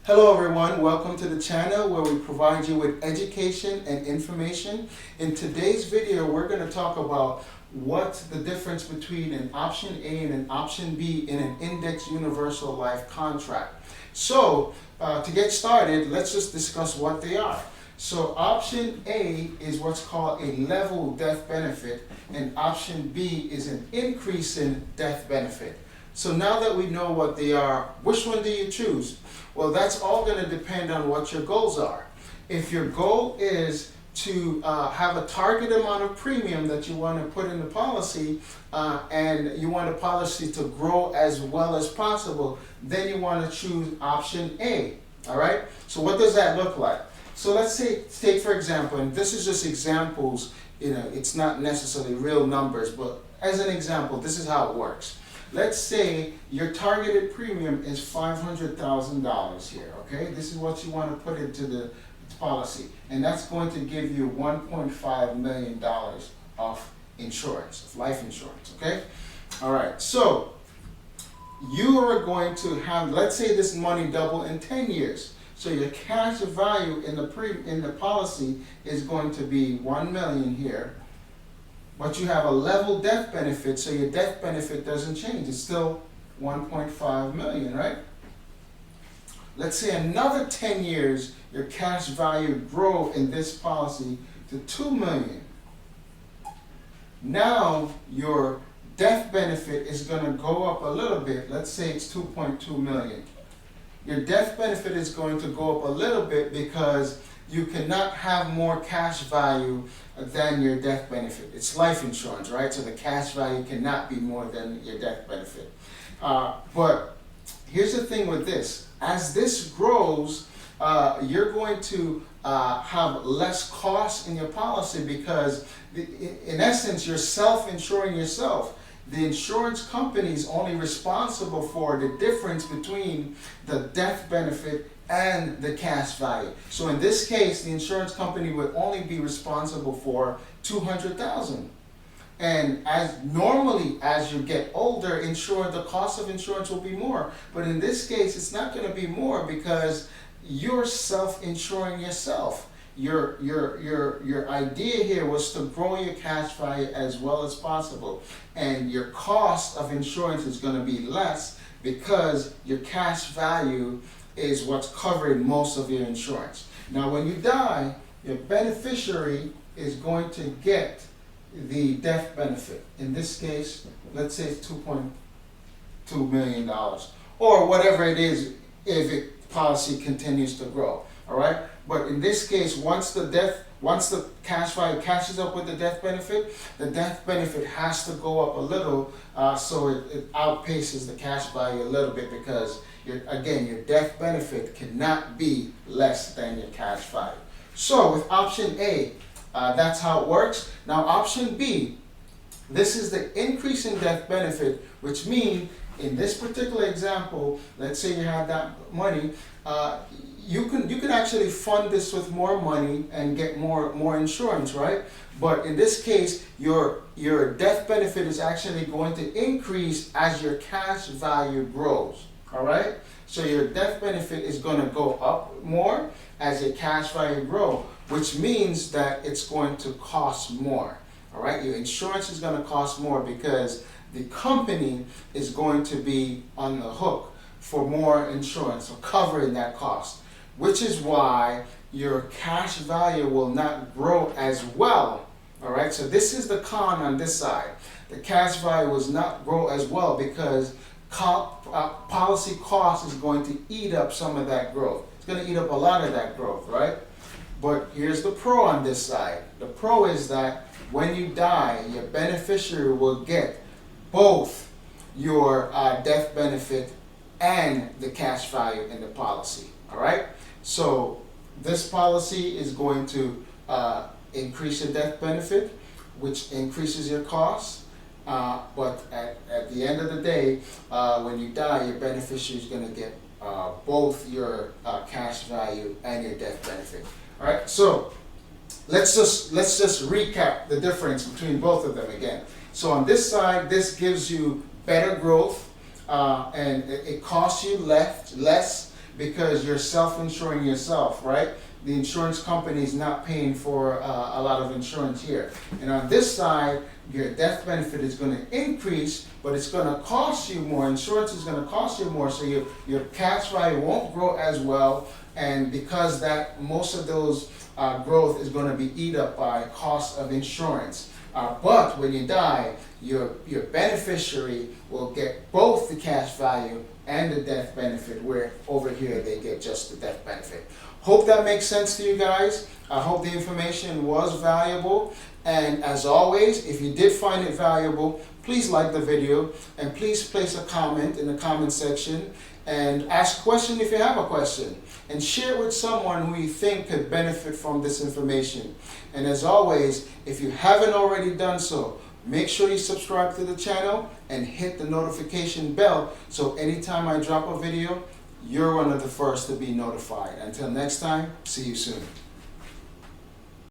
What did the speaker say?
Hello everyone, welcome to the channel where we provide you with education and information. In today's video, we're going to talk about what's the difference between an option A and an option B in an index universal life contract. So to get started, let's just discuss what they are. So option A is what's called a level death benefit, and option B is an increase in death benefit. So now that we know what they are, which one do you choose? Well, that's all going to depend on what your goals are. If your goal is to have a target amount of premium that you want to put in the policy, and you want the policy to grow as well as possible, then you want to choose option A. All right? So what does that look like? So let's say, take for example, and this is just examples, it's not necessarily real numbers, but as an example, this is how it works. Let's say your targeted premium is $500,000 here, okay? This is what you want to put into the policy, and that's going to give you $1.5 million of insurance, of life insurance, okay? All right, so you are going to have, let's say this money double in 10 years. So your cash value in the policy is going to be $1 million here. But you have a level death benefit, so your death benefit doesn't change. It's still 1.5 million, right? Let's say another 10 years, your cash value grow in this policy to 2 million. Now your death benefit is going to go up a little bit. Let's say it's 2.2 million. Your death benefit is going to go up a little bit because you cannot have more cash value than your death benefit. It's life insurance, right? So the cash value cannot be more than your death benefit. But here's the thing with this. As this grows, you're going to have less costs in your policy because, in essence, you're self-insuring yourself. The insurance company is only responsible for the difference between the death benefit and the cash value. So in this case, the insurance company would only be responsible for $200,000. And as you get older, the cost of insurance will be more. But in this case, it's not going to be more because you're self-insuring yourself. Your idea here was to grow your cash value as well as possible. And your cost of insurance is going to be less because your cash value is what's covering most of your insurance. Now when you die, your beneficiary is going to get the death benefit. In this case, let's say it's $2.2 million or whatever it is if the policy continues to grow. All right? But in this case, once the cash value catches up with the death benefit has to go up a little, so it outpaces the cash value a little bit because your death benefit cannot be less than your cash value. So with option A, that's how it works. Now option B, this is the increase in death benefit, which means in this particular example, let's say you have that money, you can actually fund this with more money and get more insurance, right? But in this case, your death benefit is actually going to increase as your cash value grows. All right? So your death benefit is going to go up more as your cash value grows, which means that it's going to cost more. All right? Your insurance is going to cost more because the company is going to be on the hook for more insurance or covering that cost, which is why your cash value will not grow as well. All right? So this is the con on this side. The cash value will not grow as well because policy cost is going to eat up some of that growth. It's going to eat up a lot of that growth, right? But here's the pro on this side. The pro is that when you die, your beneficiary will get both your death benefit and the cash value in the policy. All right? So this policy is going to increase your death benefit, which increases your costs. But at the end of the day, when you die, your beneficiary is going to get both your cash value and your death benefit. All right, so let's just recap the difference between both of them again. So on this side, this gives you better growth, and it costs you less because you're self-insuring yourself, right? The insurance company is not paying for a lot of insurance here. And on this side, your death benefit is going to increase, but it's going to cost you more. Insurance is going to cost you more, so your cash value won't grow as well. And because that most of those growth is going to be eat up by cost of insurance. But when you die, your beneficiary will get both the cash value and the death benefit, where over here they get just the death benefit. Hope that makes sense to you guys. I hope the information was valuable. And as always, if you did find it valuable, please like the video and please place a comment in the comment section and ask a question if you have a question, and share it with someone who you think could benefit from this information. And as always, if you haven't already done so, make sure you subscribe to the channel and hit the notification bell so anytime I drop a video, you're one of the first to be notified. Until next time, see you soon.